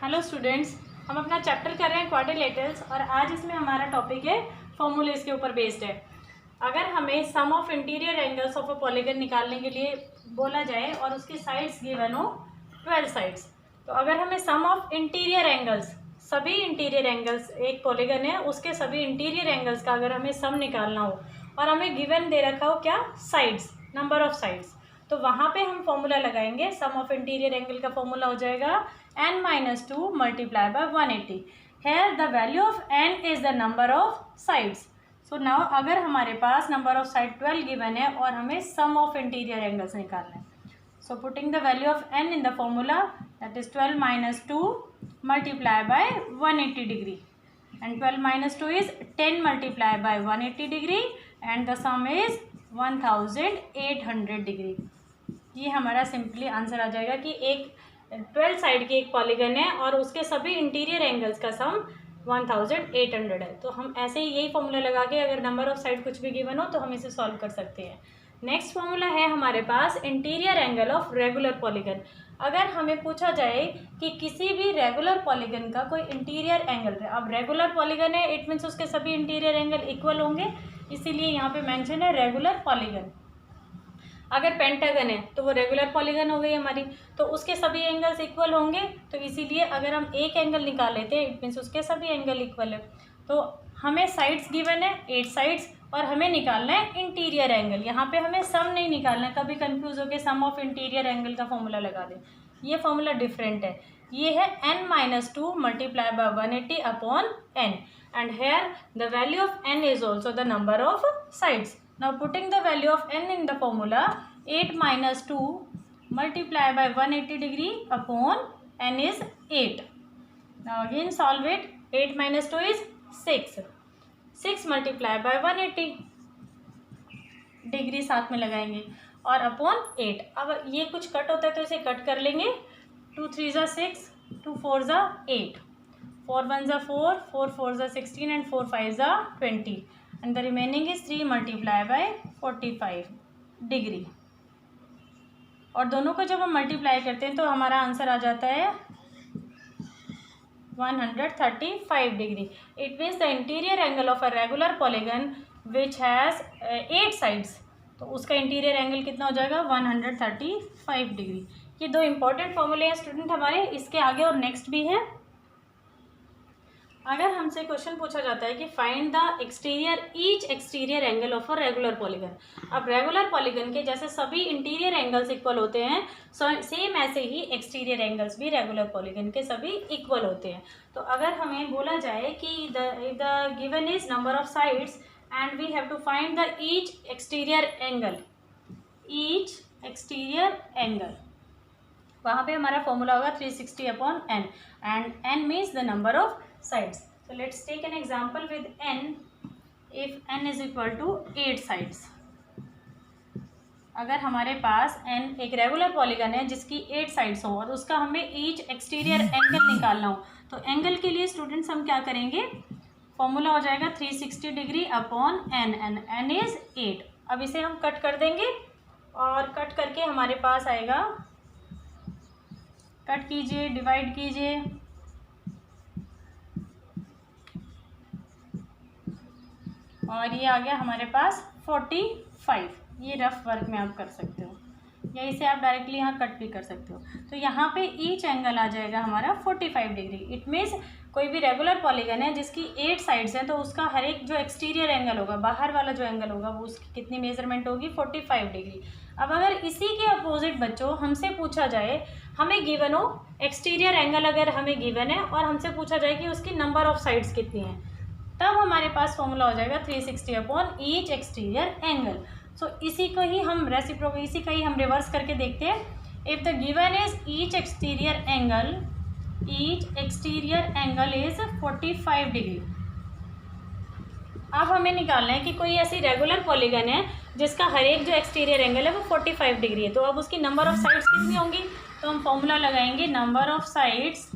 Hello students, हम अपना chapter कर रहे हैं क्वाड्रिलेटरल्स और आज इसमें हमारा टॉपिक है फॉर्मूलेस के ऊपर बेस्ड है। अगर हमें sum of interior angles of a polygon निकालने के लिए बोला जाए और उसके साइड्स गिवन हो 12 साइड्स, तो अगर हमें सम ऑफ इंटीरियर एंगल्स, सभी इंटीरियर एंगल्स, एक पॉलीगन है उसके सभी इंटीरियर एंगल्स का अगर हमें सम निकालना हो और हमें गिवन दे रखा हो क्या, साइड्स, नंबर ऑफ साइड्स, तो वहाँ पे हम फॉर्मूला लगाएंगे। सम ऑफ इंटीरियर एंगल का फॉर्मूला हो जाएगा n-2 multiply by 180। Here the value of n is the number of sides. So now अगर हमारे पास नंबर ऑफ साइड 12 गिवन है और हमें सम ऑफ इंटीरियर एंगल्स निकालना है, so putting the value of n in the formula, that is 12 - 2 multiply by 180 degree, and 12 - 2 is 10 multiply by 180 degree and the sum is 1800 degree. ये हमारा simply answer आ जाएगा कि एक 12 साइड की एक polygon है और उसके सभी इंटीरियर एंगल्स का सम 1800 है। तो हम ऐसे ही यही फॉर्मूला लगा के अगर नंबर ऑफ साइड कुछ भी गिवन हो तो हम इसे सॉल्व कर सकते हैं। नेक्स्ट फॉर्मूला है हमारे पास interior angle of regular polygon. अगर हमें पूछा जाए कि किसी भी रेगुलर पॉलीगन का कोई इंटीरियर एंगल है, अब रेगुलर पॉलीगन है इट मीन्स उसके सभी इंटीरियर एंगल इक्वल होंगे, इसीलिए यहाँ पे मेंशन है रेगुलर पॉलीगन। अगर पेंटागन है तो वो रेगुलर पॉलीगन हो गई हमारी, तो उसके सभी एंगल्स इक्वल होंगे, तो इसीलिए अगर हम एक एंगल निकाल लेते हैं इट मीन्स उसके सभी एंगल इक्वल है। तो हमें साइड्स गिवन है 8 साइड्स और हमें निकालना है इंटीरियर एंगल। यहाँ पे हमें सम नहीं निकालना है, कभी कंफ्यूज होकर सम ऑफ इंटीरियर एंगल का फॉर्मूला लगा दें, ये फॉर्मूला डिफरेंट है। ये है n-2 multiply by 180 upon n and here the value of n is also the number of sides. Now putting the value of n in the formula, 8 - 2 multiply by 180 degree upon n is 8. Now again solve it. 8 - 2 is 6. 6 multiply by 180 degree साथ में लगाएंगे और upon 8। अब ये कुछ cut होता है तो इसे कट कर लेंगे। 2 3 ज़ा 6, 2 4 ज़ा 8, 4 1 ज़ा 4, 4 4 ज़ा 16 and 4 5 ज़ा 20 and the remaining is 3 multiply by 45 degree. और दोनों को जब हम मल्टीप्लाई करते हैं तो हमारा आंसर आ जाता है 135 degree. It means the interior angle of a regular polygon which has 8 sides, तो उसका इंटीरियर एंगल कितना हो जाएगा 135 डिग्री। ये दो इंपॉर्टेंट फॉर्मूले हैं स्टूडेंट हमारे, इसके आगे और नेक्स्ट भी है। अगर हमसे क्वेश्चन पूछा जाता है कि find the each exterior angle of a regular polygon. अब रेगुलर पॉलीगन के जैसे सभी इंटीरियर एंगल्स इक्वल होते हैं, सेम ऐसे ही एक्सटीरियर एंगल्स भी रेगुलर पॉलीगन के सभी इक्वल होते हैं। तो अगर हमें बोला जाए कि the given is number of sides and we have to find the each exterior angle, वहाँ पे हमारा फॉर्मूला होगा 360 upon n and n means the number of sides. So let's take an example with n. If n is equal to 8 sides, अगर हमारे पास n एक regular polygon है जिसकी 8 sides हो और उसका हमें ईच एक्सटीरियर एंगल निकालना हो, तो एंगल के लिए स्टूडेंट्स हम क्या करेंगे, फॉर्मूला हो जाएगा 360 degree upon n and n is 8। अब इसे हम कट कर देंगे और कट करके हमारे पास आएगा, कट कीजिए, डिवाइड कीजिए, और ये आ गया हमारे पास 45। ये रफ वर्क में आप कर सकते हो या इसे आप डायरेक्टली यहाँ कट भी कर सकते हो। तो यहाँ पे ईच एंगल आ जाएगा हमारा 45 डिग्री। इट मीन्स कोई भी रेगुलर पॉलीगन है जिसकी 8 साइड्स हैं तो उसका हर एक जो एक्सटीरियर एंगल होगा, बाहर वाला जो एंगल होगा, वो उसकी कितनी मेजरमेंट होगी 45 डिग्री। अब अगर इसी के अपोजिट बच्चों हमसे पूछा जाए, हमें गिवन हो एक्सटीरियर एंगल अगर हमें गिवन है और हमसे पूछा जाए कि उसकी नंबर ऑफ साइड्स कितनी हैं, तब हमारे पास फॉर्मूला हो जाएगा 360 अपॉन ईच एक्सटीरियर एंगल। सो इसी का ही हम रिवर्स करके देखते हैं। If the given is each exterior angle is 45 degree. अब हमें निकालना है कि कोई ऐसी रेगुलर पॉलीगन है जिसका हर एक जो एक्सटीरियर एंगल है वो 45 डिग्री है, तो अब उसकी नंबर ऑफ साइड्स कितनी होंगी, तो हम फॉर्मूला लगाएंगे number of sides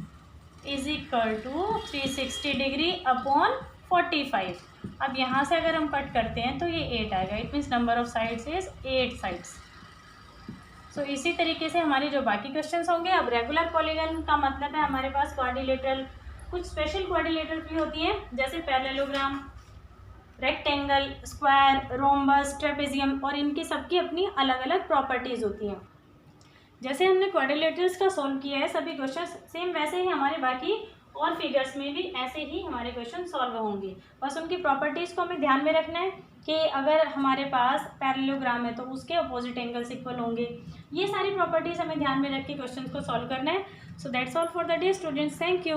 is equal to 360 degree upon 45। अब यहाँ से अगर हम कट करते हैं तो ये 8 आएगा। It means number of sides is 8 sides. So इसी तरीके से हमारे जो बाकी क्वेश्चंस होंगे। अब रेगुलर पॉलीगन का मतलब है हमारे पास क्वाड्रिलेटरल, कुछ स्पेशल क्वाड्रिलेटरल भी होती हैं जैसे parallelogram, rectangle, square, rhombus, trapezium, और इनकी सबकी अपनी अलग अलग प्रॉपर्टीज़ होती हैं। जैसे हमने क्वाड्रिलेटरल्स का सॉल्व किया है सभी क्वेश्चन, सेम वैसे ही हमारे बाकी और फिगर्स में भी ऐसे ही हमारे क्वेश्चन सॉल्व होंगे। बस उनकी प्रॉपर्टीज़ को हमें ध्यान में रखना है कि अगर हमारे पास पैरेललोग्राम है तो उसके अपोजिट एंगल्स इक्वल होंगे। ये सारी प्रॉपर्टीज़ हमें ध्यान में रख के क्वेश्चन को सॉल्व करना है। So that's all for the day students, thank you.